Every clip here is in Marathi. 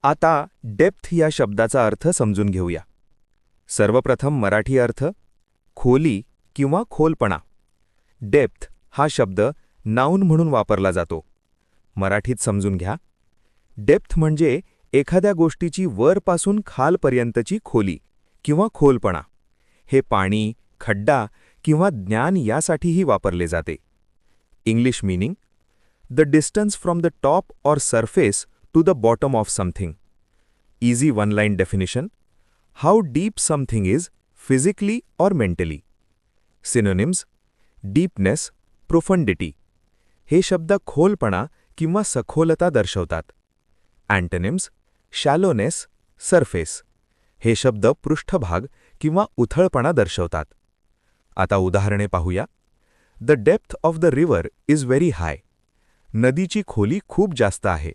आता डेप्थ या शब्दाचा अर्थ समजून घेऊया. सर्वप्रथम मराठी अर्थ खोली किंवा खोलपणा. डेप्थ हा शब्द नाऊन म्हणून वापरला जातो. मराठीत समजून घ्या. डेप्थ म्हणजे एखाद्या गोष्टीची वरपासून खालपर्यंतची खोली किंवा खोलपणा. हे पाणी, खड्डा किंवा ज्ञान यासाठीही वापरले जाते. English meaning: the distance from the top or surface to the bottom of something. Easy one line definition: how deep something is physically or mentally. Synonyms: deepness, profundity. हे शब्द खोलपणा किंवा सखोलता दर्शवतात. Antonyms: shallowness, surface. हे शब्द पृष्ठभाग किंवा उथळपणा दर्शवतात. आता उदाहरणे पाहूया. The depth of the river is very high. नदीची खोली खूप जास्त आहे.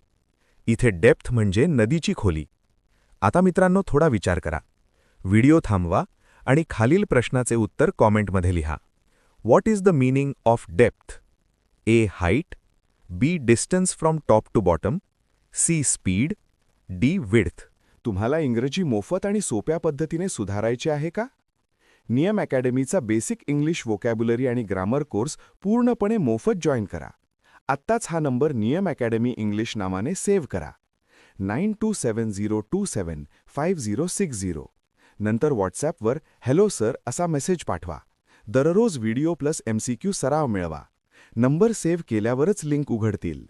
इथे डेप्थ म्हणजे नदीची खोली. आता मित्रांनो, थोडा विचार करा. व्हिडिओ थांबवा आणि खालील प्रश्नाचे उत्तर कॉमेंटमध्ये लिहा. What is the meaning of depth? A. Height, B. Distance from top to bottom, C. Speed, D. Width. तुम्हाला इंग्रजी मोफत आणि सोप्या पद्धतीने सुधारायचे आहे का? नियम अकॅडमीचा बेसिक इंग्लिश व्होकॅब्युलरी आणि ग्रामर कोर्स पूर्णपणे मोफत जॉईन करा. आत्ताच हा नंबर नियम अकॅडमी इंग्लिश नावाने सेव्ह करा. 9270275060. नंतर व्हॉट्सॲपवर हॅलो सर असा मेसेज पाठवा. दररोज व्हिडिओ प्लस MCQ सराव मिळवा. नंबर सेव्ह केल्यावरच लिंक उघडतील.